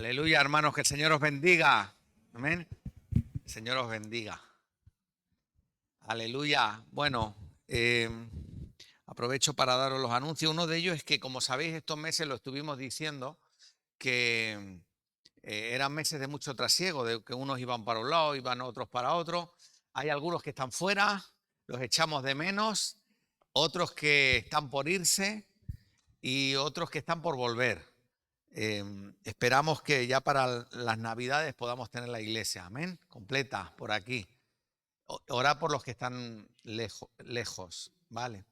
Aleluya, hermanos, que el Señor os bendiga. Amén. El Señor os bendiga. Aleluya. Bueno, aprovecho para daros los anuncios. Uno de ellos es que, como sabéis, estos meses lo estuvimos diciendo que eran meses de mucho trasiego, de que unos iban para un lado, iban otros para otro. Hay algunos que están fuera, los echamos de menos, otros que están por irse y otros que están por volver. Esperamos que ya para las Navidades podamos tener la iglesia, amén, completa por aquí. Orad por los que están lejos, ¿vale?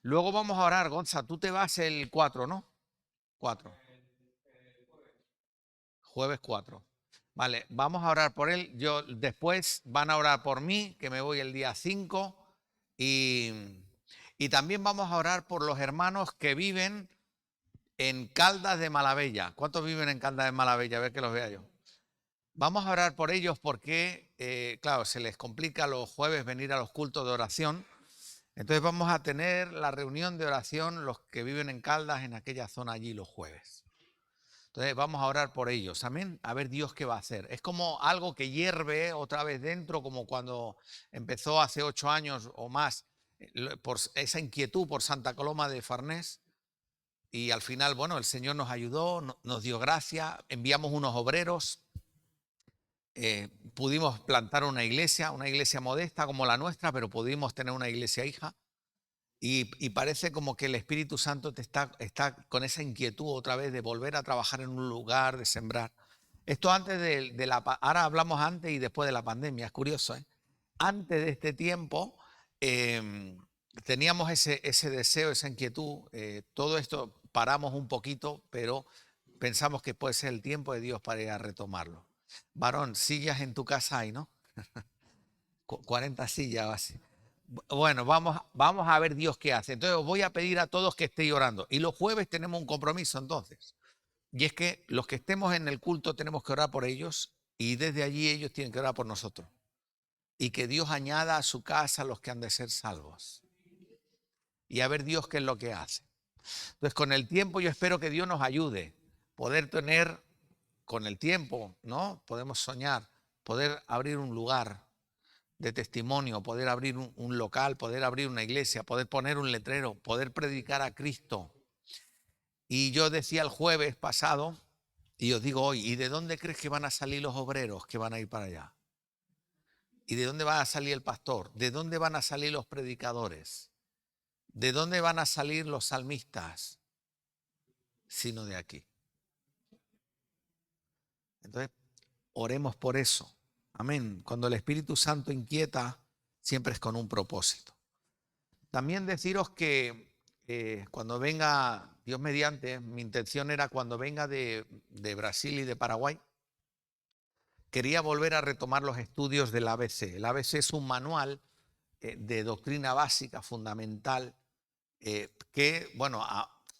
Luego vamos a orar, Gonza, tú te vas el 4, ¿no? 4. Jueves 4. Vale, vamos a orar por él. Después van a orar por mí, que me voy el día 5. Y, y también vamos a orar por los hermanos que viven en Caldas de Malavella. ¿Cuántos viven en Caldas de Malavella? A ver que los vea yo. Vamos a orar por ellos porque, claro, se les complica los jueves venir a los cultos de oración. Entonces vamos a tener la reunión de oración los que viven en Caldas, en aquella zona allí los jueves. Entonces vamos a orar por ellos, amén, a ver Dios qué va a hacer. Es como algo que hierve otra vez dentro, como cuando empezó hace 8 años o más, por esa inquietud por Santa Coloma de Farnés. Y al final, bueno, el Señor nos ayudó, nos dio gracia, enviamos unos obreros, pudimos plantar una iglesia modesta como la nuestra, pero pudimos tener una iglesia hija. Y parece como que el Espíritu Santo está con esa inquietud otra vez de volver a trabajar en un lugar, de sembrar. Esto antes ahora hablamos antes y después de la pandemia, es curioso, ¿eh? Antes de este tiempo teníamos ese deseo, esa inquietud, todo esto paramos un poquito, pero pensamos que puede ser el tiempo de Dios para ir a retomarlo. Varón, sillas en tu casa hay, ¿no? 40 sillas o así. Bueno, vamos a ver Dios qué hace. Entonces os voy a pedir a todos que estéis orando. Y los jueves tenemos un compromiso entonces. Y es que los que estemos en el culto tenemos que orar por ellos y desde allí ellos tienen que orar por nosotros. Y que Dios añada a su casa a los que han de ser salvos. Y a ver Dios qué es lo que hace. Entonces con el tiempo yo espero que Dios nos ayude. Poder tener, con el tiempo, ¿no? Podemos soñar, poder abrir un lugar de testimonio, poder abrir un local, poder abrir una iglesia, poder poner un letrero, poder predicar a Cristo. Y yo decía el jueves pasado, y os digo hoy, ¿y de dónde crees que van a salir los obreros que van a ir para allá? ¿Y de dónde va a salir el pastor? ¿De dónde van a salir los predicadores? ¿De dónde van a salir los salmistas? Sino de aquí. Entonces, oremos por eso. Amén. Cuando el Espíritu Santo inquieta, siempre es con un propósito. También deciros que cuando venga, Dios mediante, mi intención era cuando venga de Brasil y de Paraguay, quería volver a retomar los estudios del ABC. El ABC es un manual de doctrina básica, fundamental, que, bueno,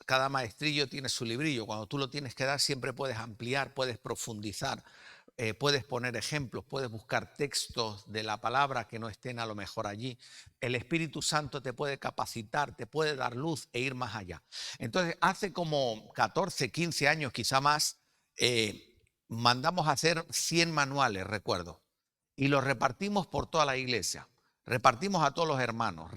cada maestrillo tiene su librillo. Cuando tú lo tienes que dar, siempre puedes ampliar, puedes profundizar. Puedes poner ejemplos, puedes buscar textos de la palabra que no estén a lo mejor allí. El Espíritu Santo te puede capacitar, te puede dar luz e ir más allá. Entonces, hace como 14, 15 años, quizá más, mandamos a hacer 100 manuales, recuerdo, y los repartimos por toda la iglesia. Repartimos a todos los hermanos,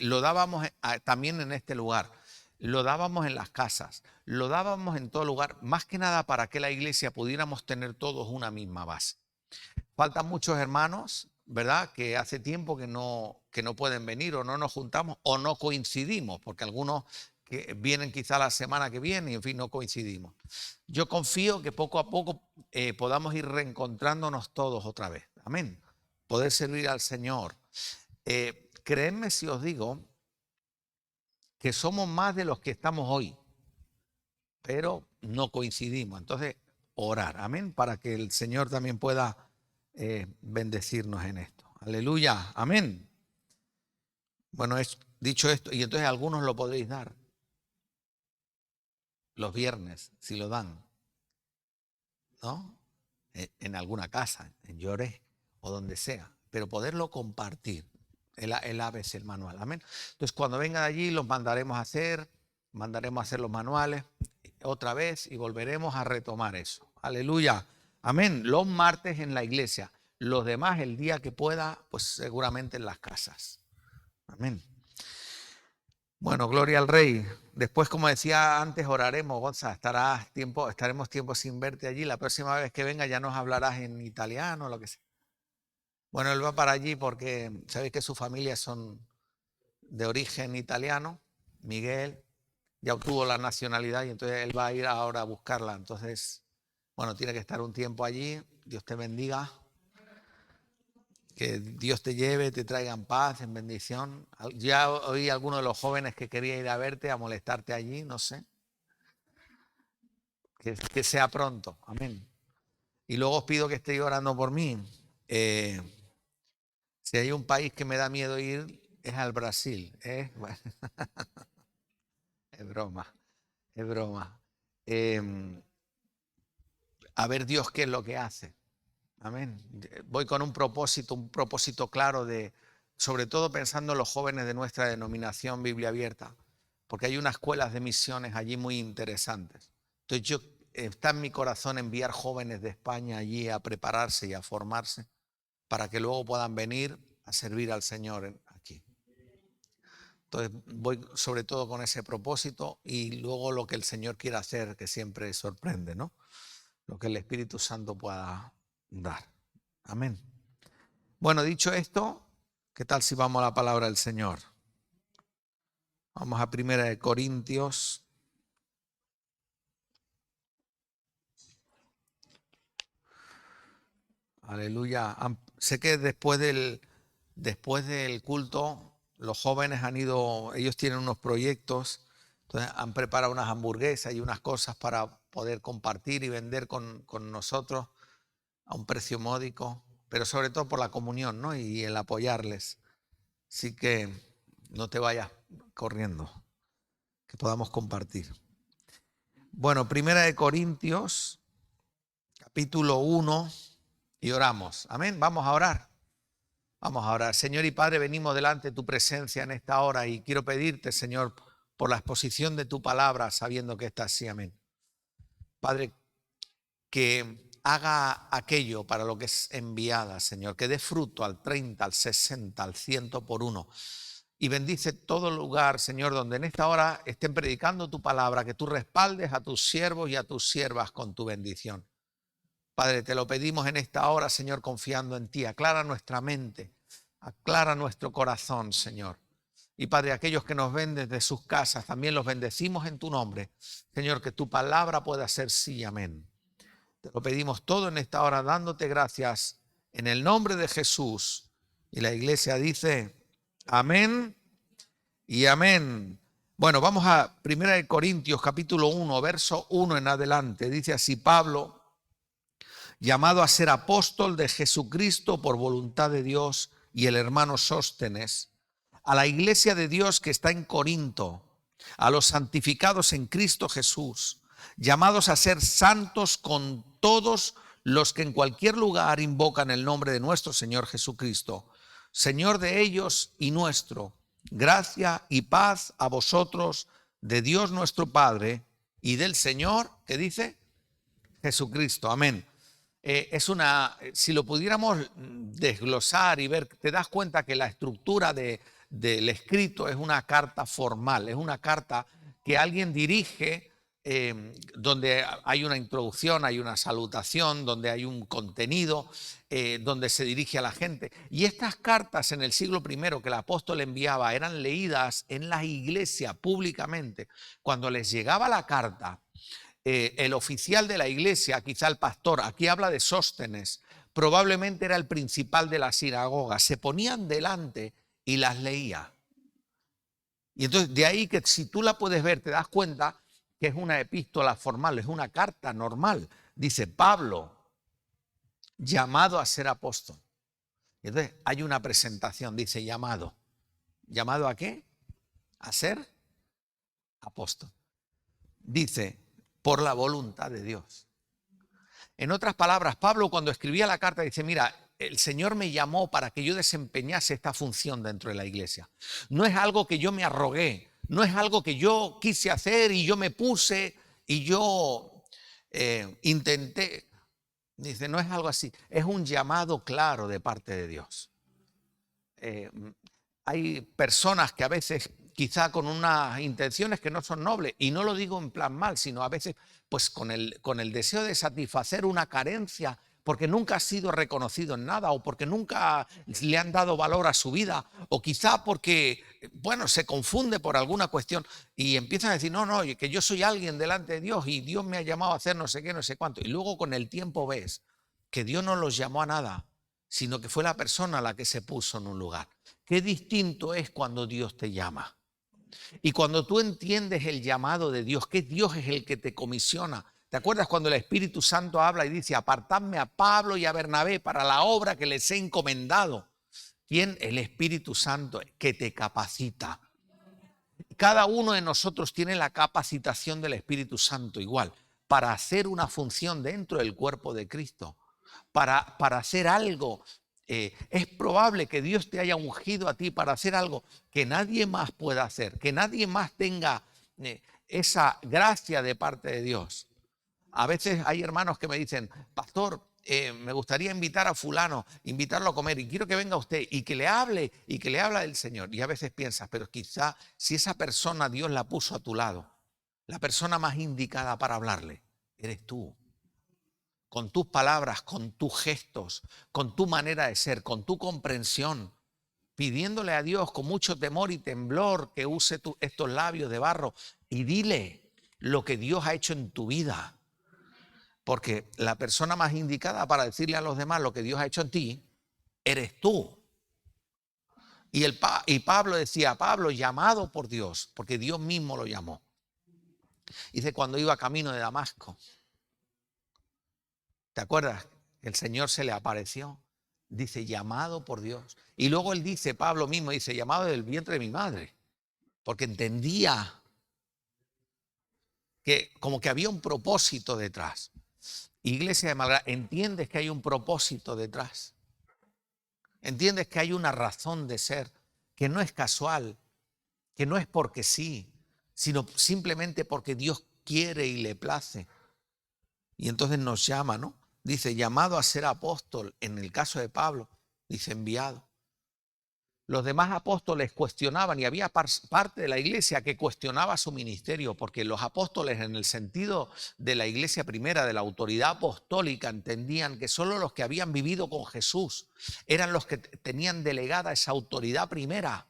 lo dábamos también en este lugar. Lo dábamos en las casas, lo dábamos en todo lugar, más que nada para que la iglesia pudiéramos tener todos una misma base. Faltan muchos hermanos, ¿verdad? Que hace tiempo que no pueden venir o no nos juntamos o no coincidimos, porque algunos que vienen quizá la semana que viene y en fin no coincidimos. Yo confío que poco a poco podamos ir reencontrándonos todos otra vez. Amén. Poder servir al Señor. Creedme si os digo que somos más de los que estamos hoy, pero no coincidimos. Entonces, orar, amén, para que el Señor también pueda bendecirnos en esto. Aleluya, amén. Bueno, dicho esto, y entonces algunos lo podréis dar los viernes, si lo dan, ¿no? En alguna casa, en Lloré o donde sea, pero poderlo compartir. El ABC, el manual, amén. Entonces, cuando vengan allí, los mandaremos a hacer los manuales. otra vez y volveremos a retomar eso. Aleluya. Amén. Los martes en la iglesia. Los demás el día que pueda, pues seguramente en las casas. Amén. Bueno, gloria al Rey. Después, como decía antes, oraremos, Gonza. Estaremos tiempo sin verte allí. La próxima vez que venga ya nos hablarás en italiano, lo que sea. Bueno, él va para allí porque sabéis que sus familias son de origen italiano. Miguel ya obtuvo la nacionalidad y entonces él va a ir ahora a buscarla. Entonces, bueno, tiene que estar un tiempo allí. Dios te bendiga. Que Dios te lleve, te traiga en paz, en bendición. Ya oí a alguno de los jóvenes que quería ir a verte, a molestarte allí, no sé. Que sea pronto, amén. Y luego os pido que estéis orando por mí. Si hay un país que me da miedo ir, es al Brasil. Bueno, es broma, es broma. A ver Dios qué es lo que hace. Amén. Voy con un propósito claro sobre todo pensando en los jóvenes de nuestra denominación Biblia Abierta, porque hay unas escuelas de misiones allí muy interesantes. Entonces está en mi corazón enviar jóvenes de España allí a prepararse y a formarse para que luego puedan venir a servir al Señor aquí. Entonces voy sobre todo con ese propósito y luego lo que el Señor quiera hacer, que siempre sorprende, ¿no? Lo que el Espíritu Santo pueda dar. Amén. Bueno, dicho esto, ¿qué tal si vamos a la palabra del Señor? Vamos a 1 Corintios. Aleluya. Sé que después del culto, los jóvenes ellos tienen unos proyectos, entonces han preparado unas hamburguesas y unas cosas para poder compartir y vender con nosotros a un precio módico, pero sobre todo por la comunión, ¿no? Y el apoyarles. Así que no te vayas corriendo, que podamos compartir. Bueno, 1 Corintios, capítulo 1, y oramos. Amén, vamos a orar. Vamos a orar. Señor y Padre, venimos delante de tu presencia en esta hora y quiero pedirte, Señor, por la exposición de tu palabra, sabiendo que está así. Amén. Padre, que haga aquello para lo que es enviada, Señor, que dé fruto al 30, al 60, al 100 por uno. Y bendice todo lugar, Señor, donde en esta hora estén predicando tu palabra, que tú respaldes a tus siervos y a tus siervas con tu bendición. Padre, te lo pedimos en esta hora, Señor, confiando en ti. Aclara nuestra mente, aclara nuestro corazón, Señor. Y Padre, aquellos que nos ven desde sus casas, también los bendecimos en tu nombre. Señor, que tu palabra pueda ser sí y amén. Te lo pedimos todo en esta hora, dándote gracias en el nombre de Jesús. Y la iglesia dice, amén y amén. Bueno, vamos a 1 Corintios capítulo 1, verso 1 en adelante. Dice así: Pablo, llamado a ser apóstol de Jesucristo por voluntad de Dios, y el hermano Sóstenes, a la iglesia de Dios que está en Corinto, a los santificados en Cristo Jesús, llamados a ser santos con todos los que en cualquier lugar invocan el nombre de nuestro Señor Jesucristo, Señor de ellos y nuestro. Gracia y paz a vosotros, de Dios nuestro Padre y del Señor, ¿qué dice? Jesucristo. Amén. Si lo pudiéramos desglosar y ver, te das cuenta que la estructura del escrito es una carta formal, es una carta que alguien dirige, donde hay una introducción, hay una salutación, donde hay un contenido, donde se dirige a la gente. Y estas cartas en el siglo I que el apóstol enviaba eran leídas en la iglesia públicamente. Cuando les llegaba la carta, el oficial de la iglesia, quizá el pastor, aquí habla de Sóstenes, probablemente era el principal de la sinagoga, se ponían delante y las leía. Y entonces de ahí que si tú la puedes ver, te das cuenta que es una epístola formal, es una carta normal. Dice Pablo, llamado a ser apóstol. Y entonces hay una presentación, dice llamado. ¿Llamado a qué? A ser apóstol. Dice, por la voluntad de Dios. En otras palabras, Pablo cuando escribía la carta dice, mira, el Señor me llamó para que yo desempeñase esta función dentro de la iglesia. No es algo que yo me arrogué, no es algo que yo quise hacer y yo me puse Y yo intenté, dice, no es algo así, es un llamado claro de parte de Dios. Hay personas que a veces quizá con unas intenciones que no son nobles, y no lo digo en plan mal, sino a veces pues con el deseo de satisfacer una carencia, porque nunca ha sido reconocido en nada, o porque nunca le han dado valor a su vida, o quizá porque, bueno, se confunde por alguna cuestión y empiezan a decir, no, no, que yo soy alguien delante de Dios y Dios me ha llamado a hacer no sé qué, no sé cuánto. Y luego con el tiempo ves que Dios no los llamó a nada, sino que fue la persona la que se puso en un lugar. Qué distinto es cuando Dios te llama. Y cuando tú entiendes el llamado de Dios, que Dios es el que te comisiona. ¿Te acuerdas cuando el Espíritu Santo habla y dice, apartadme a Pablo y a Bernabé para la obra que les he encomendado? ¿Quién? El Espíritu Santo que te capacita. Cada uno de nosotros tiene la capacitación del Espíritu Santo igual para hacer una función dentro del cuerpo de Cristo, para hacer algo. Es probable que Dios te haya ungido a ti para hacer algo que nadie más pueda hacer, que nadie más tenga esa gracia de parte de Dios. A veces hay hermanos que me dicen, pastor, me gustaría invitar a fulano, invitarlo a comer y quiero que venga usted y que le hable y que le habla del Señor. Y a veces piensas, pero quizá si esa persona Dios la puso a tu lado, la persona más indicada para hablarle, eres tú. Con tus palabras, con tus gestos, con tu manera de ser, con tu comprensión, pidiéndole a Dios con mucho temor y temblor que use estos labios de barro y dile lo que Dios ha hecho en tu vida. Porque la persona más indicada para decirle a los demás lo que Dios ha hecho en ti, eres tú. Y Pablo decía, Pablo, llamado por Dios, porque Dios mismo lo llamó. Dice, cuando iba camino de Damasco, ¿te acuerdas? El Señor se le apareció. Dice, llamado por Dios. Y luego él dice, Pablo mismo, dice, llamado del vientre de mi madre. Porque entendía que como que había un propósito detrás. Iglesia de Malgrado, ¿entiendes que hay un propósito detrás? ¿Entiendes que hay una razón de ser? Que no es casual, que no es porque sí, sino simplemente porque Dios quiere y le place. Y entonces nos llama, ¿no? Dice, llamado a ser apóstol, en el caso de Pablo, dice enviado. Los demás apóstoles cuestionaban y había parte de la iglesia que cuestionaba su ministerio, porque los apóstoles en el sentido de la iglesia primera, de la autoridad apostólica, entendían que solo los que habían vivido con Jesús eran los que tenían delegada esa autoridad primera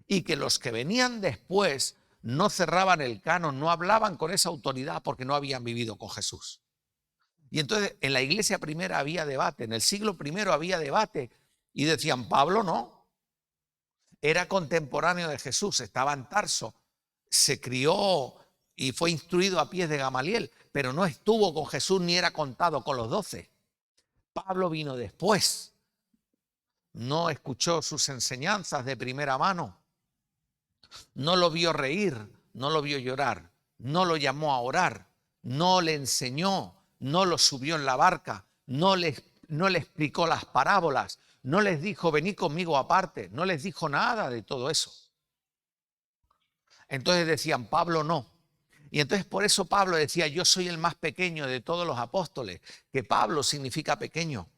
y que los que venían después no cerraban el canon, no hablaban con esa autoridad porque no habían vivido con Jesús. Y entonces en la iglesia primera había debate, en el siglo primero había debate y decían, Pablo no. Era contemporáneo de Jesús, estaba en Tarso, se crió y fue instruido a pies de Gamaliel, pero no estuvo con Jesús ni era contado con los 12. Pablo vino después, no escuchó sus enseñanzas de primera mano, no lo vio reír, no lo vio llorar, no lo llamó a orar, no le enseñó, no lo subió en la barca, no le explicó las parábolas, no les dijo, venid conmigo aparte, no les dijo nada de todo eso. Entonces decían, Pablo no. Y entonces por eso Pablo decía, yo soy el más pequeño de todos los apóstoles, que Pablo significa pequeño.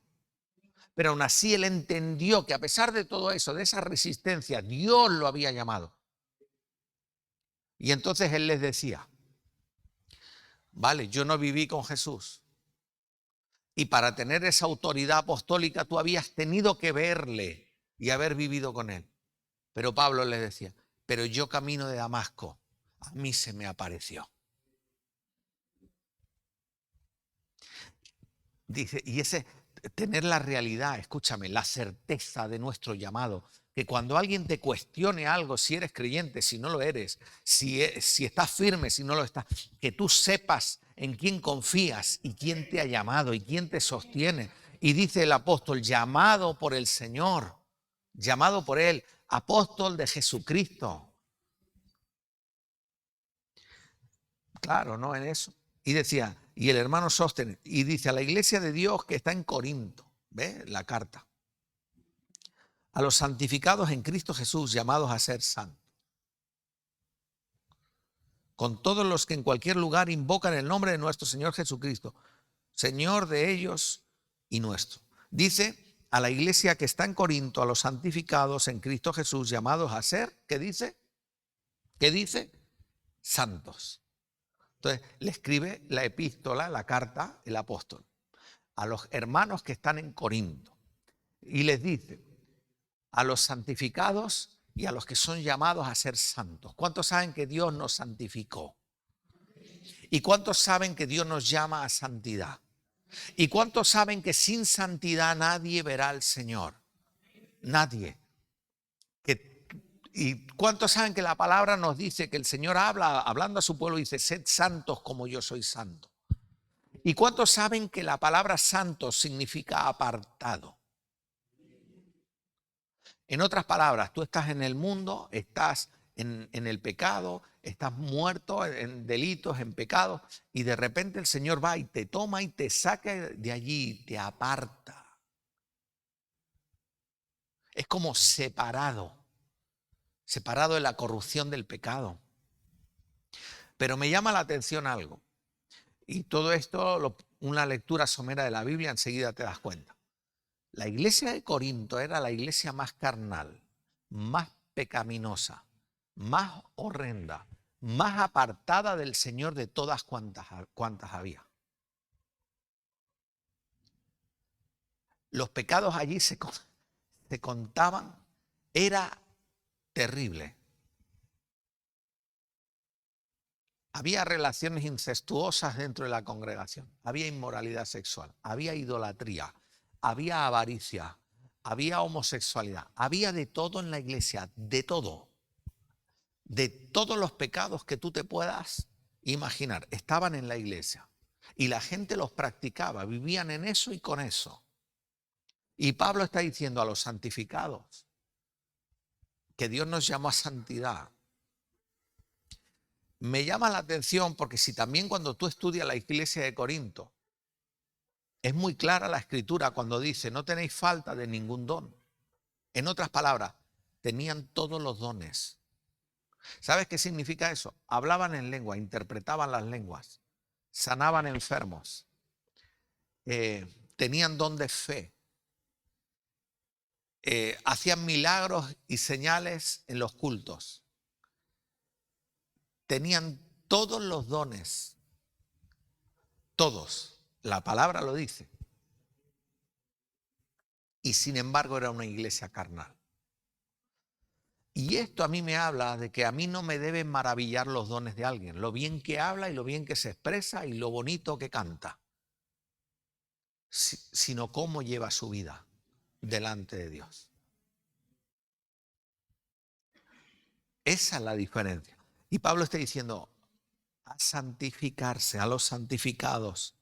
Pero aún así él entendió que a pesar de todo eso, de esa resistencia, Dios lo había llamado. Y entonces él les decía, vale, yo no viví con Jesús. Y para tener esa autoridad apostólica tú habías tenido que verle y haber vivido con él. Pero Pablo les decía, pero yo camino de Damasco, a mí se me apareció. Dice, y ese tener la realidad, escúchame, la certeza de nuestro llamado, que cuando alguien te cuestione algo, si eres creyente, si no lo eres, si estás firme, si no lo estás, que tú sepas en quién confías y quién te ha llamado y quién te sostiene. Y dice el apóstol, llamado por el Señor, llamado por Él, apóstol de Jesucristo. Claro, ¿no? En eso. Y decía, y el hermano Sóstenes, y dice a la iglesia de Dios que está en Corinto, ¿ve? La carta. A los santificados en Cristo Jesús, llamados a ser santos. con todos los que en cualquier lugar invocan el nombre de nuestro Señor Jesucristo, Señor de ellos y nuestro. Dice a la iglesia que está en Corinto, a los santificados en Cristo Jesús, llamados a ser, ¿qué dice? ¿Qué dice? Santos. Entonces le escribe la epístola, la carta, el apóstol, a los hermanos que están en Corinto. Y les dice, a los santificados y a los que son llamados a ser santos. ¿Cuántos saben que Dios nos santificó? ¿Y cuántos saben que Dios nos llama a santidad? ¿Y cuántos saben que sin santidad nadie verá al Señor? Nadie. ¿Y cuántos saben que la palabra nos dice que el Señor hablando a su pueblo, dice, sed santos como yo soy santo? ¿Y cuántos saben que la palabra santo significa apartado? En otras palabras, tú estás en el mundo, estás en el pecado, estás muerto en delitos, en pecados, y de repente el Señor va y te toma y te saca de allí, te aparta. Es como separado de la corrupción del pecado. Pero me llama la atención algo, y todo esto, una lectura somera de la Biblia, enseguida te das cuenta. La iglesia de Corinto era la iglesia más carnal, más pecaminosa, más horrenda, más apartada del Señor de todas cuantas había. Los pecados allí se contaban, era terrible. Había relaciones incestuosas dentro de la congregación, había inmoralidad sexual, había idolatría, había avaricia, había homosexualidad, había de todo en la iglesia, de todo. De todos los pecados que tú te puedas imaginar, estaban en la iglesia. Y la gente los practicaba, vivían en eso y con eso. Y Pablo está diciendo a los santificados que Dios nos llamó a santidad. Me llama la atención porque si también cuando tú estudias la iglesia de Corinto, es muy clara la escritura cuando dice, no tenéis falta de ningún don. En otras palabras, tenían todos los dones. ¿Sabes qué significa eso? Hablaban en lengua, interpretaban las lenguas, sanaban enfermos, tenían don de fe, hacían milagros y señales en los cultos. Tenían todos los dones, todos. La palabra lo dice. Y sin embargo era una iglesia carnal. Y esto a mí me habla de que a mí no me deben maravillar los dones de alguien, lo bien que habla y lo bien que se expresa y lo bonito que canta, sino cómo lleva su vida delante de Dios. Esa es la diferencia. Y Pablo está diciendo, a santificarse, a los santificados.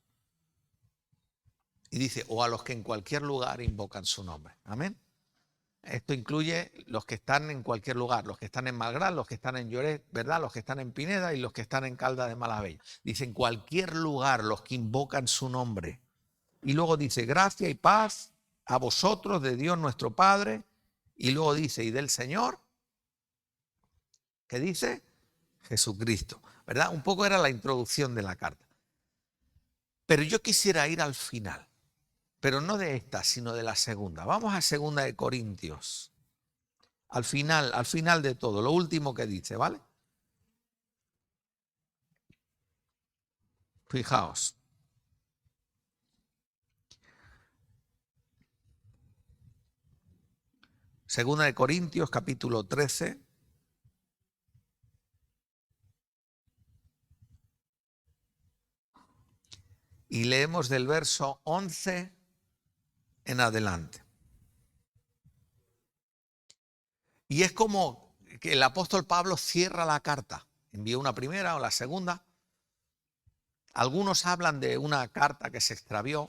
Y dice, o a los que en cualquier lugar invocan su nombre. Amén. Esto incluye los que están en cualquier lugar, los que están en Malgrán, los que están en Lloret, ¿verdad? Los que están en Pineda y los que están en Caldas de Malavella. Dice, en cualquier lugar los que invocan su nombre. Y luego dice, gracia y paz a vosotros de Dios nuestro Padre. Y luego dice, y del Señor, ¿qué dice? Jesucristo, ¿verdad? Un poco era la introducción de la carta. Pero yo quisiera ir al final. Pero no de esta, sino de la segunda. Vamos a segunda de Corintios. Al final de todo, lo último que dice, ¿vale? Fijaos. Segunda de Corintios, capítulo 13. Y leemos del verso 11 en adelante. Y es como que el apóstol Pablo cierra la carta. Envió una primera o la segunda. Algunos hablan de una carta que se extravió.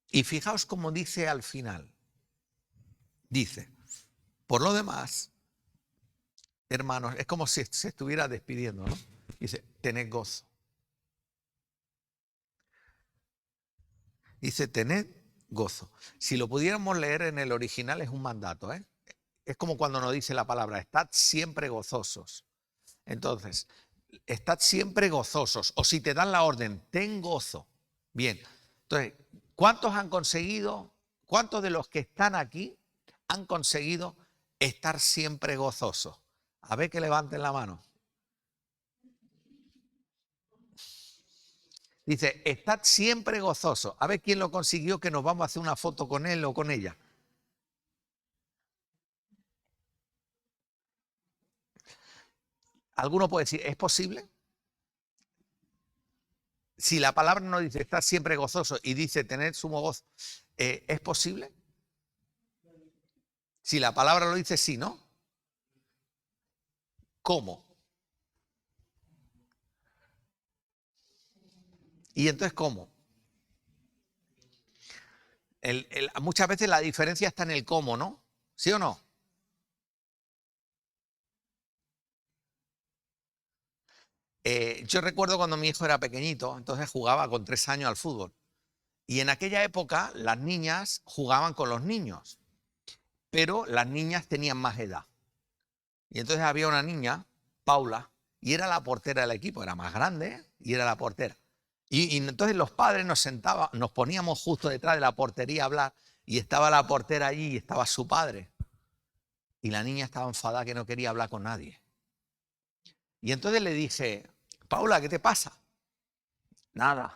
Y fijaos cómo dice al final. Dice, por lo demás, hermanos, es como si se estuviera despidiendo, ¿no? Dice, tened gozo. Dice, tened gozo. Si lo pudiéramos leer en el original es un mandato, ¿eh? Es como cuando nos dice la palabra, estad siempre gozosos. Entonces, estad siempre gozosos. O si te dan la orden, ten gozo. Bien. Entonces, ¿cuántos han conseguido, cuántos de los que están aquí han conseguido estar siempre gozosos? A ver que levanten la mano. Dice, estad siempre gozosos. A ver quién lo consiguió, que nos vamos a hacer una foto con él o con ella. ¿Alguno puede decir, es posible? Si la palabra no dice estar siempre gozoso y dice tener sumo gozo, ¿es posible? Si la palabra lo dice, sí, ¿no? ¿Cómo? ¿Y entonces cómo? Muchas veces la diferencia está en el cómo, ¿no? ¿Sí o no? Yo recuerdo cuando mi hijo era pequeñito, entonces jugaba con 3 años al fútbol. Y en aquella época las niñas jugaban con los niños, pero las niñas tenían más edad. Y entonces había una niña, Paula, y era la portera del equipo, era más grande y era la portera. Y entonces los padres nos poníamos justo detrás de la portería a hablar y estaba la portera allí y estaba su padre. Y la niña estaba enfadada que no quería hablar con nadie. Y entonces le dije, Paula, ¿qué te pasa? Nada.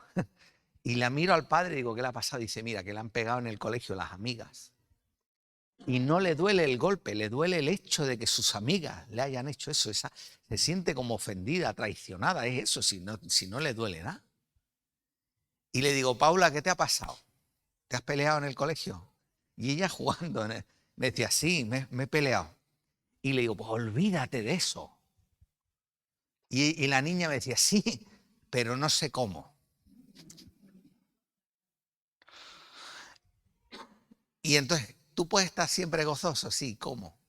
Y la miro al padre y digo, ¿qué le ha pasado? Dice, mira, que le han pegado en el colegio las amigas. Y no le duele el golpe, le duele el hecho de que sus amigas le hayan hecho eso. Se siente como ofendida, traicionada, es eso, si no le duele nada. Y le digo, Paula, ¿qué te ha pasado? ¿Te has peleado en el colegio? Y ella jugando, me decía, sí, me he peleado. Y le digo, pues olvídate de eso. Y la niña me decía, sí, pero no sé cómo. Y entonces, ¿tú puedes estar siempre gozoso? Sí, ¿cómo?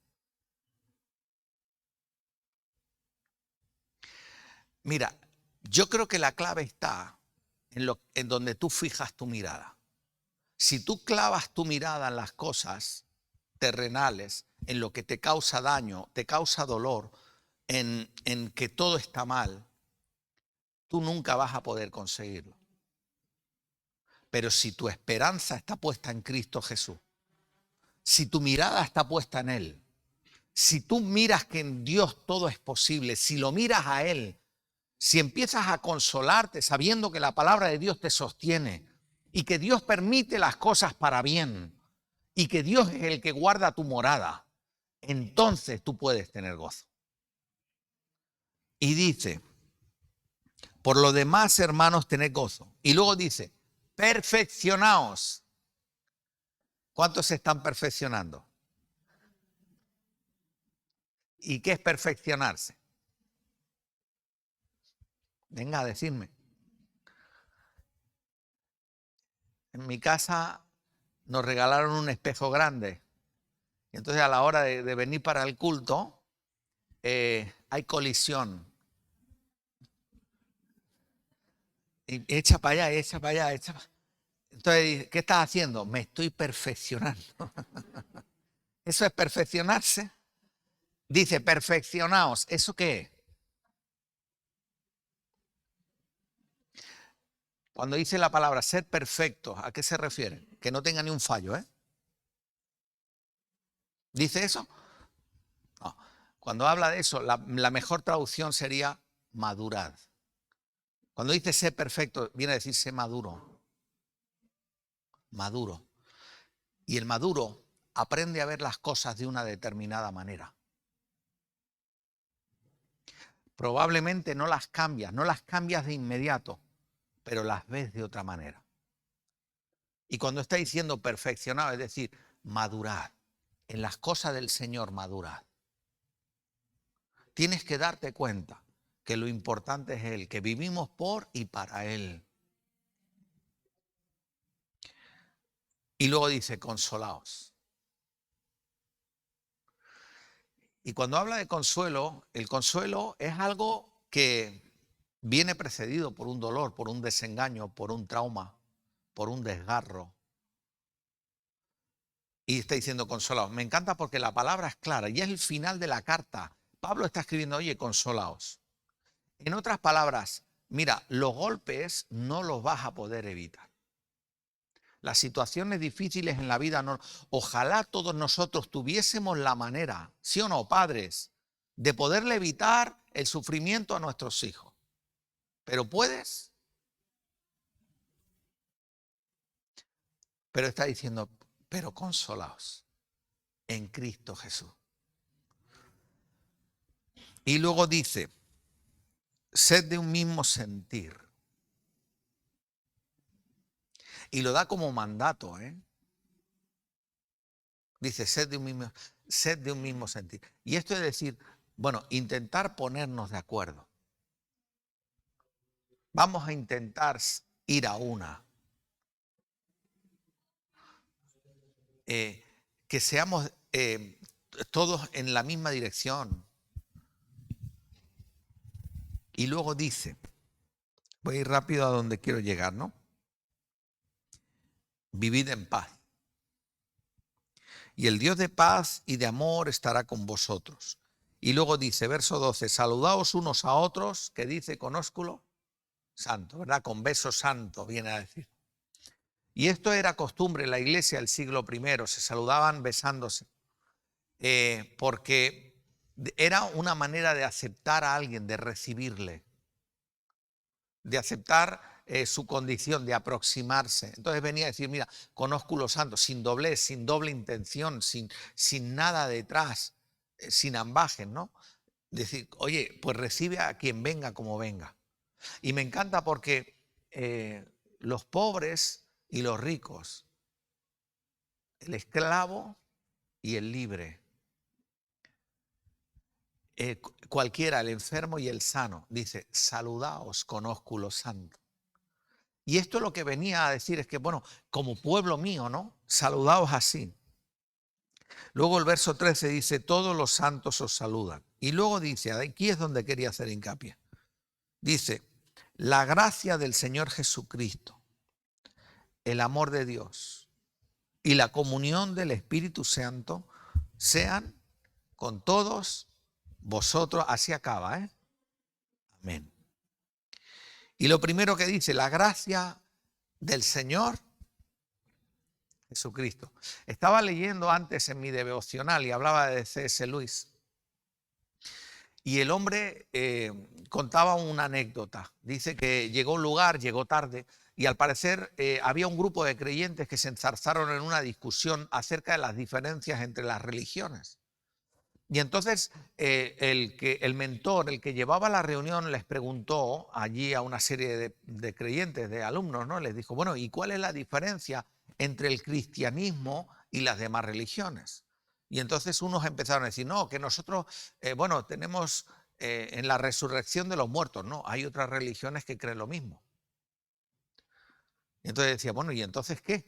Mira, yo creo que la clave está en donde tú fijas tu mirada. Si tú clavas tu mirada en las cosas terrenales, en lo que te causa daño, te causa dolor, en que todo está mal, tú nunca vas a poder conseguirlo. Pero si tu esperanza está puesta en Cristo Jesús, si tu mirada está puesta en Él, si tú miras que en Dios todo es posible, si lo miras a Él, si empiezas a consolarte sabiendo que la palabra de Dios te sostiene y que Dios permite las cosas para bien y que Dios es el que guarda tu morada, entonces tú puedes tener gozo. Y dice, por lo demás, hermanos, tened gozo. Y luego dice, perfeccionaos. ¿Cuántos se están perfeccionando? ¿Y qué es perfeccionarse? Venga a decirme. En mi casa nos regalaron un espejo grande. Y entonces a la hora de venir para el culto, hay colisión. Y echa para allá, echa para allá, echa para allá. Entonces, ¿qué estás haciendo? Me estoy perfeccionando. ¿Eso es perfeccionarse? Dice, perfeccionaos. ¿Eso qué es? Cuando dice la palabra ser perfectos, ¿a qué se refiere? Que no tenga ni un fallo, ¿eh? ¿Dice eso? No. Cuando habla de eso, la mejor traducción sería madurad. Cuando dice ser perfecto, viene a decir ser maduro. Maduro. Y el maduro aprende a ver las cosas de una determinada manera. Probablemente no las cambias de inmediato, pero las ves de otra manera. Y cuando está diciendo perfeccionado, es decir, madurad. En las cosas del Señor, madurad. Tienes que darte cuenta que lo importante es Él, que vivimos por y para Él. Y luego dice, consolaos. Y cuando habla de consuelo, el consuelo es algo que viene precedido por un dolor, por un desengaño, por un trauma, por un desgarro. Y está diciendo consolaos. Me encanta porque la palabra es clara y es el final de la carta, Pablo está escribiendo, oye, consolaos. En otras palabras, mira, los golpes no los vas a poder evitar. Las situaciones difíciles en la vida, no. Ojalá todos nosotros tuviésemos la manera, ¿sí o no, padres?, de poderle evitar el sufrimiento a nuestros hijos. ¿Pero puedes? Pero está diciendo, pero consolaos en Cristo Jesús. Y luego dice, sed de un mismo sentir. Y lo da como mandato, ¿eh? Dice, sed de un mismo sentir. Y esto es decir, bueno, intentar ponernos de acuerdo. Vamos a intentar ir a una. Que seamos todos en la misma dirección. Y luego dice, voy a ir rápido a donde quiero llegar, ¿no? Vivid en paz. Y el Dios de paz y de amor estará con vosotros. Y luego dice, verso 12, saludaos unos a otros, que dice con ósculo santo, ¿verdad? Con beso santo, viene a decir. Y esto era costumbre en la iglesia del siglo I, se saludaban besándose, porque era una manera de aceptar a alguien, de recibirle, de aceptar su condición, de aproximarse. Entonces venía a decir, mira, con ósculo santo, sin doblez, sin doble intención, sin nada detrás, sin ambajes, ¿no? Decir, oye, pues recibe a quien venga como venga. Y me encanta porque los pobres y los ricos, el esclavo y el libre, cualquiera, el enfermo y el sano, dice, saludaos con ósculo santo. Y esto lo que venía a decir es que, bueno, como pueblo mío, ¿no? Saludaos así. Luego el verso 13 dice, todos los santos os saludan. Y luego dice, aquí es donde quería hacer hincapié. Dice, la gracia del Señor Jesucristo, el amor de Dios y la comunión del Espíritu Santo sean con todos vosotros. Así acaba, ¿eh? Amén. Y lo primero que dice, la gracia del Señor Jesucristo. Estaba leyendo antes en mi devocional y hablaba de C.S. Lewis. Y el hombre contaba una anécdota. Dice que llegó a un lugar, llegó tarde, y al parecer había un grupo de creyentes que se enzarzaron en una discusión acerca de las diferencias entre las religiones. Y entonces el mentor, el que llevaba la reunión, les preguntó allí a una serie de creyentes, de alumnos, ¿no? Les dijo, bueno, ¿y cuál es la diferencia entre el cristianismo y las demás religiones? Y entonces unos empezaron a decir, no, que nosotros, bueno, tenemos en la resurrección de los muertos. No, hay otras religiones que creen lo mismo. Y entonces decía, bueno, ¿y entonces qué?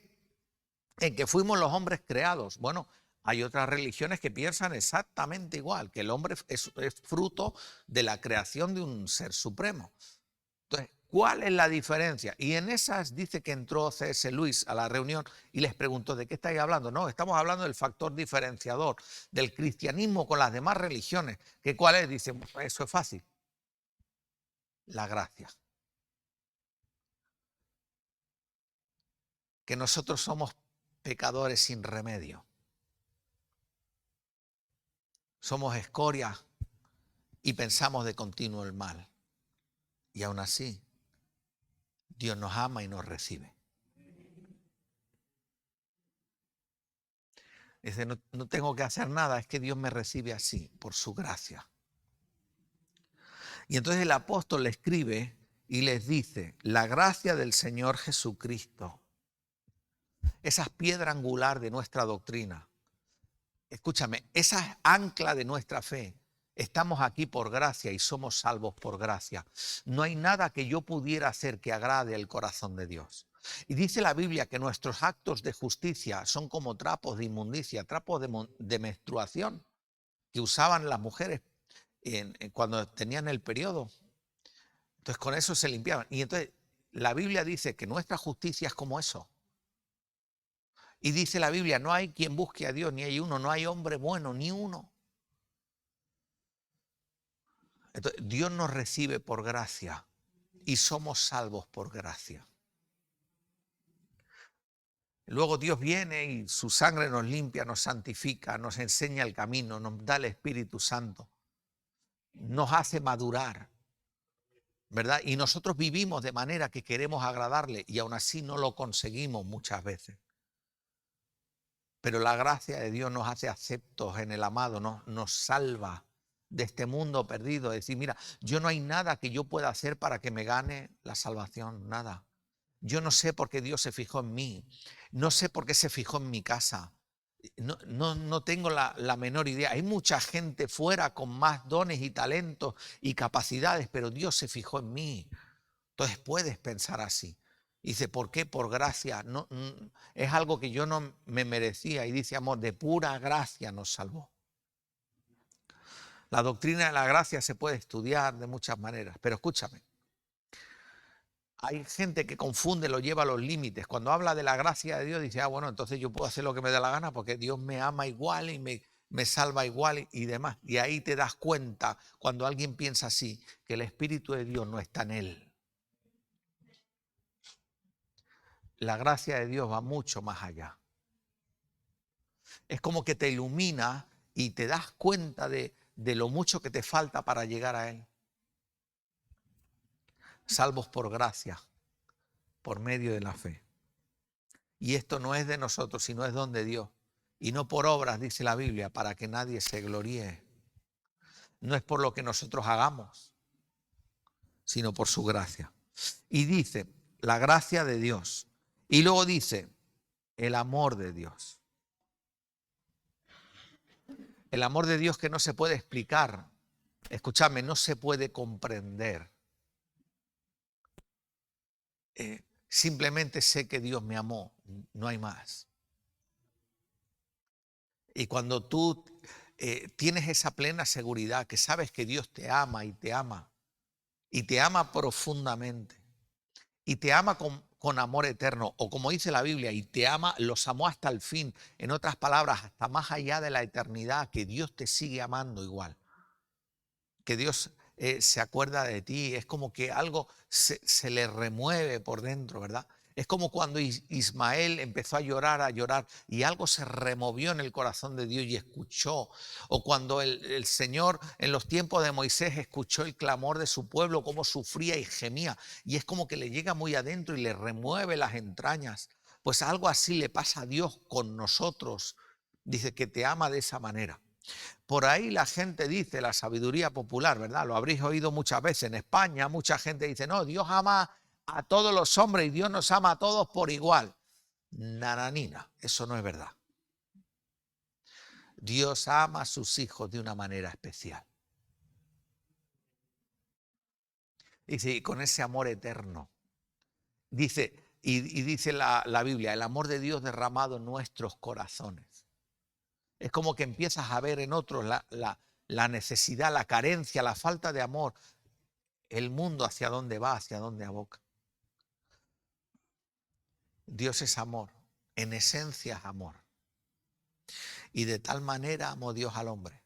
En que fuimos los hombres creados. Bueno, hay otras religiones que piensan exactamente igual, que el hombre es fruto de la creación de un ser supremo. Entonces, ¿cuál es la diferencia? Y en esas dice que entró C.S. Lewis a la reunión y les preguntó, ¿de qué estáis hablando? No, estamos hablando del factor diferenciador del cristianismo con las demás religiones. ¿Qué cuál es? Dice, eso es fácil. La gracia. Que nosotros somos pecadores sin remedio. Somos escoria y pensamos de continuo el mal. Y aún así, Dios nos ama y nos recibe. Dice, no tengo que hacer nada, es que Dios me recibe así, por su gracia. Y entonces el apóstol le escribe y les dice, la gracia del Señor Jesucristo, esa piedra angular de nuestra doctrina, escúchame, esa ancla de nuestra fe. Estamos aquí por gracia y somos salvos por gracia. No hay nada que yo pudiera hacer que agrade el corazón de Dios. Y dice la Biblia que nuestros actos de justicia son como trapos de inmundicia, trapos de menstruación que usaban las mujeres cuando tenían el periodo. Entonces con eso se limpiaban. Y entonces la Biblia dice que nuestra justicia es como eso. Y dice la Biblia, no hay quien busque a Dios, ni hay uno, no hay hombre bueno, ni uno. Entonces, Dios nos recibe por gracia y somos salvos por gracia. Luego Dios viene y su sangre nos limpia, nos santifica, nos enseña el camino, nos da el Espíritu Santo, nos hace madurar, ¿verdad? Y nosotros vivimos de manera que queremos agradarle y aún así no lo conseguimos muchas veces. Pero la gracia de Dios nos hace aceptos en el amado, nos salva de este mundo perdido. Es decir, mira, yo no hay nada que yo pueda hacer para que me gane la salvación, nada. Yo no sé por qué Dios se fijó en mí, no sé por qué se fijó en mi casa. No tengo la menor idea. Hay mucha gente fuera con más dones y talentos y capacidades, pero Dios se fijó en mí. Entonces puedes pensar así. Dice, ¿por qué? Por gracia. No, es algo que yo no me merecía. Y dice, amor, de pura gracia nos salvó. La doctrina de la gracia se puede estudiar de muchas maneras, pero escúchame. Hay gente que confunde, lo lleva a los límites. Cuando habla de la gracia de Dios, dice, bueno, entonces yo puedo hacer lo que me dé la gana porque Dios me ama igual y me salva igual y demás. Y ahí te das cuenta, cuando alguien piensa así, que el Espíritu de Dios no está en él. La gracia de Dios va mucho más allá. Es como que te ilumina y te das cuenta de lo mucho que te falta para llegar a Él. Salvos por gracia, por medio de la fe. Y esto no es de nosotros, sino es don de Dios. Y no por obras, dice la Biblia, para que nadie se gloríe. No es por lo que nosotros hagamos, sino por su gracia. Y dice, la gracia de Dios. Y luego dice, el amor de Dios. El amor de Dios que no se puede explicar. Escúchame, no se puede comprender. Simplemente sé que Dios me amó, no hay más. Y cuando tú tienes esa plena seguridad, que sabes que Dios te ama y te ama profundamente, y te ama con amor eterno, o como dice la Biblia, y te ama, los amó hasta el fin, en otras palabras, hasta más allá de la eternidad, que Dios te sigue amando igual, que Dios se acuerda de ti, es como que algo se le remueve por dentro, ¿verdad? Es como cuando Ismael empezó a llorar y algo se removió en el corazón de Dios y escuchó. O cuando el Señor en los tiempos de Moisés escuchó el clamor de su pueblo, cómo sufría y gemía. Y es como que le llega muy adentro y le remueve las entrañas. Pues algo así le pasa a Dios con nosotros. Dice que te ama de esa manera. Por ahí la gente dice, la sabiduría popular, ¿verdad? Lo habréis oído muchas veces. En España mucha gente dice, no, Dios ama a todos los hombres y Dios nos ama a todos por igual. Nananina, eso no es verdad. Dios ama a sus hijos de una manera especial. Dice, con ese amor eterno. Dice, y dice la Biblia, el amor de Dios derramado en nuestros corazones. Es como que empiezas a ver en otros la necesidad, la carencia, la falta de amor. El mundo hacia dónde va, hacia dónde aboca. Dios es amor, en esencia es amor. Y de tal manera amó Dios al hombre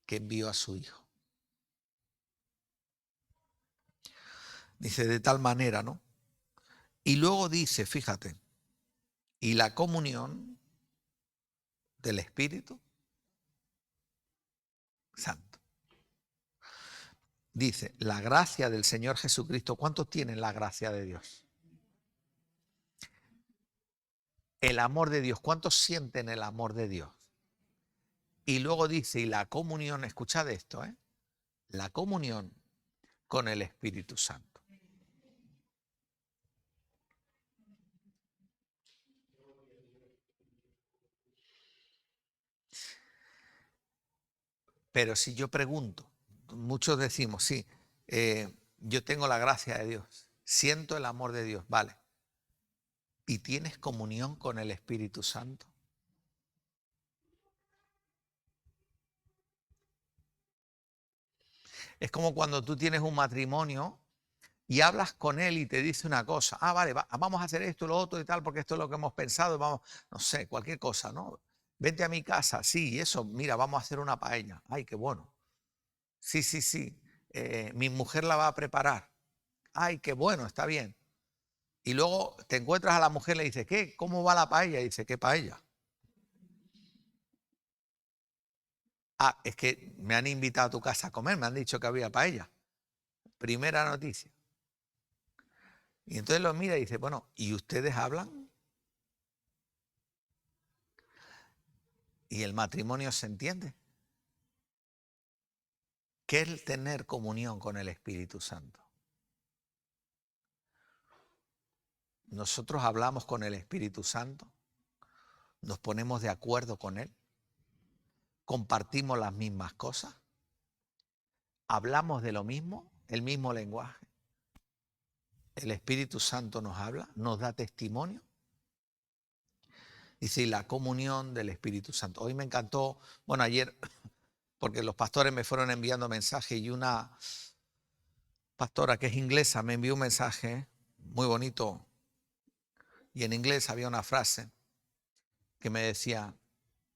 que envió a su Hijo. Dice de tal manera, ¿no? Y luego dice, fíjate, y la comunión del Espíritu Santo. Dice, la gracia del Señor Jesucristo. ¿Cuántos tienen la gracia de Dios? El amor de Dios. ¿Cuántos sienten el amor de Dios? Y luego dice, y la comunión, escuchad esto, la comunión con el Espíritu Santo. Pero si yo pregunto, muchos decimos, sí, yo tengo la gracia de Dios, siento el amor de Dios, vale. ¿Y tienes comunión con el Espíritu Santo? Es como cuando tú tienes un matrimonio y hablas con él y te dice una cosa, vale, vamos a hacer esto, lo otro y tal, porque esto es lo que hemos pensado, vamos, no sé, cualquier cosa, ¿no? Vente a mi casa, sí, eso, mira, vamos a hacer una paella. Ay, qué bueno. Sí, sí, sí. Mi mujer la va a preparar. Ay, qué bueno, está bien. Y luego te encuentras a la mujer y le dices, ¿qué? ¿Cómo va la paella? Y dice, ¿qué paella? Ah, es que me han invitado a tu casa a comer, me han dicho que había paella. Primera noticia. Y entonces lo mira y dice, bueno, ¿y ustedes hablan? ¿Y el matrimonio se entiende? ¿Qué es el tener comunión con el Espíritu Santo? Nosotros hablamos con el Espíritu Santo, nos ponemos de acuerdo con Él, compartimos las mismas cosas, hablamos de lo mismo, el mismo lenguaje. El Espíritu Santo nos habla, nos da testimonio. Dice, y la comunión del Espíritu Santo. Hoy me encantó, bueno, ayer, porque los pastores me fueron enviando mensajes y una pastora que es inglesa me envió un mensaje muy bonito y en inglés había una frase que me decía,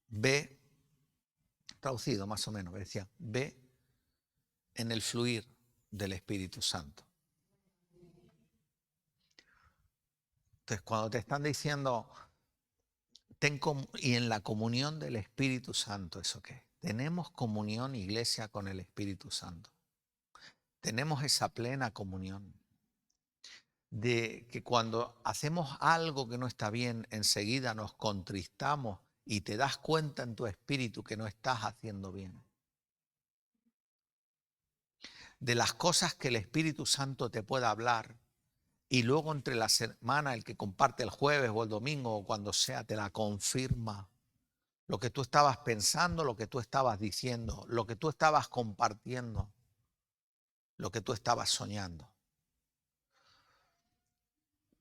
ve, traducido más o menos, me decía, ve en el fluir del Espíritu Santo. Entonces, cuando te están diciendo, y en la comunión del Espíritu Santo, ¿eso qué? Tenemos comunión, iglesia, con el Espíritu Santo. Tenemos esa plena comunión de que cuando hacemos algo que no está bien, enseguida nos contristamos y te das cuenta en tu espíritu que no estás haciendo bien. De las cosas que el Espíritu Santo te pueda hablar y luego entre la semana el que comparte el jueves o el domingo o cuando sea te la confirma. Lo que tú estabas pensando, lo que tú estabas diciendo, lo que tú estabas compartiendo, lo que tú estabas soñando.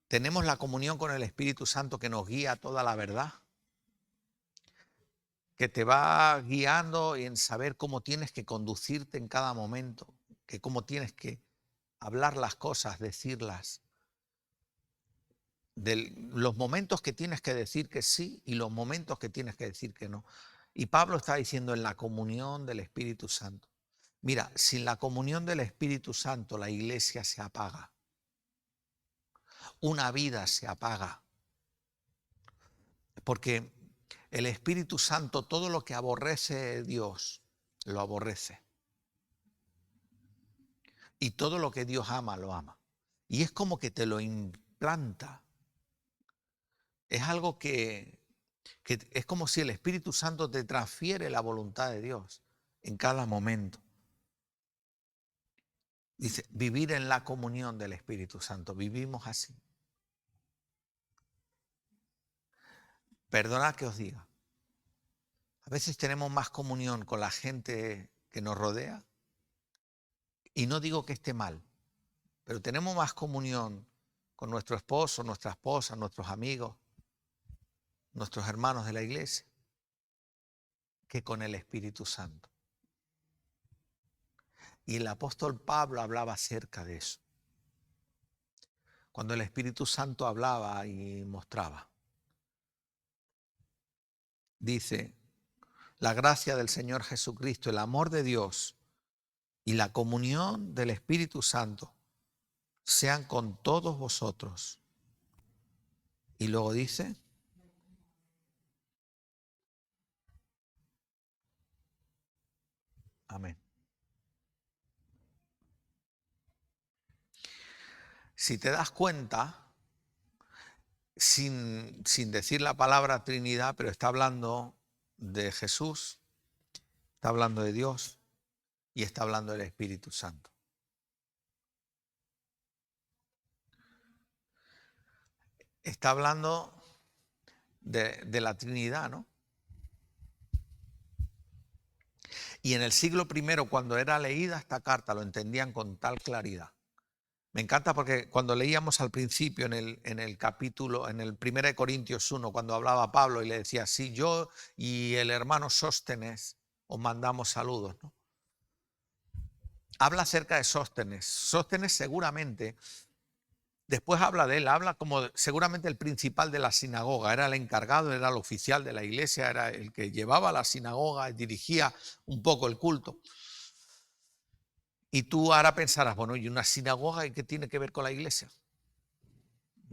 Tenemos la comunión con el Espíritu Santo que nos guía a toda la verdad, que te va guiando en saber cómo tienes que conducirte en cada momento, que cómo tienes que hablar las cosas, decirlas, de los momentos que tienes que decir que sí y los momentos que tienes que decir que no. Y Pablo está diciendo en la comunión del Espíritu Santo. Mira, sin la comunión del Espíritu Santo la iglesia se apaga. Una vida se apaga. Porque el Espíritu Santo, todo lo que aborrece Dios, lo aborrece. Y todo lo que Dios ama, lo ama. Y es como que te lo implanta. Es algo que es como si el Espíritu Santo te transfiere la voluntad de Dios en cada momento. Dice, vivir en la comunión del Espíritu Santo. Vivimos así. Perdonad que os diga. A veces tenemos más comunión con la gente que nos rodea. Y no digo que esté mal, pero tenemos más comunión con nuestro esposo, nuestra esposa, nuestros amigos, nuestros hermanos de la iglesia, que con el Espíritu Santo. Y el apóstol Pablo hablaba acerca de eso. Cuando el Espíritu Santo hablaba y mostraba. Dice, la gracia del Señor Jesucristo, el amor de Dios y la comunión del Espíritu Santo sean con todos vosotros. Y luego dice, amén. Si te das cuenta, sin decir la palabra Trinidad, pero está hablando de Jesús, está hablando de Dios y está hablando del Espíritu Santo. Está hablando de la Trinidad, ¿no? Y en el siglo I, cuando era leída esta carta, lo entendían con tal claridad. Me encanta porque cuando leíamos al principio en el capítulo, en el 1 Corintios 1, cuando hablaba Pablo y le decía, sí, yo y el hermano Sóstenes os mandamos saludos, ¿no? Habla acerca de Sóstenes. Sóstenes seguramente, después habla de él, habla como seguramente el principal de la sinagoga, era el encargado, era el oficial de la iglesia, era el que llevaba la sinagoga, dirigía un poco el culto. Y tú ahora pensarás, bueno, ¿y una sinagoga y qué tiene que ver con la iglesia?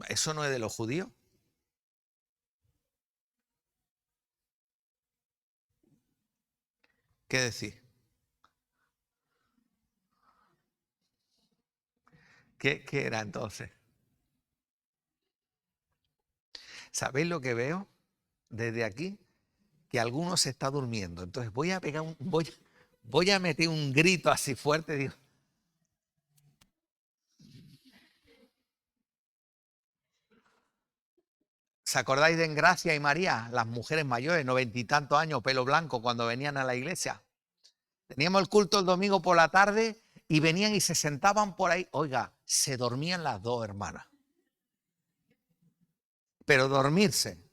¿Eso no es de los judíos? ¿Qué decir? ¿Qué era entonces? ¿Sabéis lo que veo desde aquí? Que alguno se está durmiendo. Entonces voy a pegar voy a meter un grito así fuerte. Digo, ¿se acordáis de Engracia y María? Las mujeres mayores, 90 y tantos años, pelo blanco, cuando venían a la iglesia. Teníamos el culto el domingo por la tarde y venían y se sentaban por ahí. Oiga, se dormían las dos hermanas. Pero dormirse.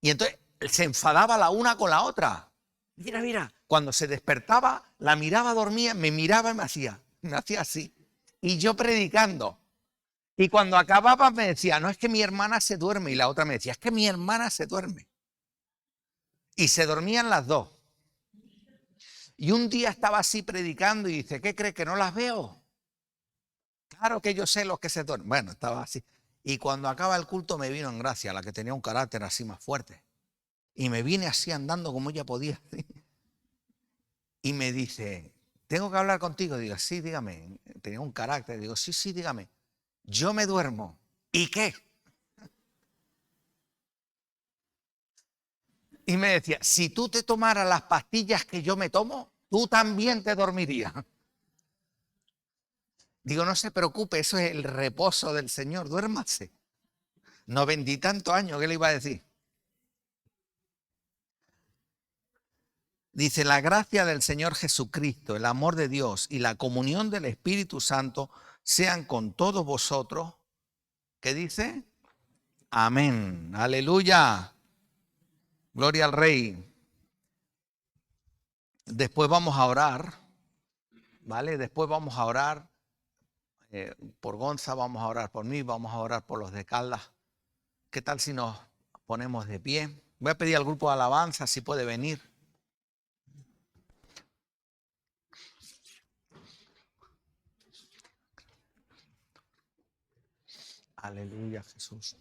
Y entonces se enfadaba la una con la otra. Mira, mira. Cuando se despertaba, la miraba, dormía, me miraba y me hacía así. Y yo predicando. Y cuando acababa me decía, no es que mi hermana se duerme. Y la otra me decía, es que mi hermana se duerme. Y se dormían las dos. Y un día estaba así predicando y dice, ¿qué cree que no las veo? Claro que yo sé los que se duermen. Bueno, estaba así. Y cuando acaba el culto me vino en gracia, la que tenía un carácter así más fuerte. Y me vine así andando como ella podía. Y me dice, ¿tengo que hablar contigo? Digo, sí, dígame. Tenía un carácter. Digo, sí, sí, dígame. Yo me duermo. ¿Y qué? Y me decía, si tú te tomaras las pastillas que yo me tomo, tú también te dormirías. Digo, no se preocupe, eso es el reposo del Señor, duérmase. 90 y tantos años, ¿qué le iba a decir? Dice, la gracia del Señor Jesucristo, el amor de Dios y la comunión del Espíritu Santo sean con todos vosotros. ¿Qué dice? Amén. Aleluya. Gloria al Rey. Después vamos a orar, ¿vale? Después vamos a orar por Gonza, vamos a orar por mí, vamos a orar por los de Caldas. ¿Qué tal si nos ponemos de pie? Voy a pedir al grupo de alabanza si puede venir. Aleluya, Jesús.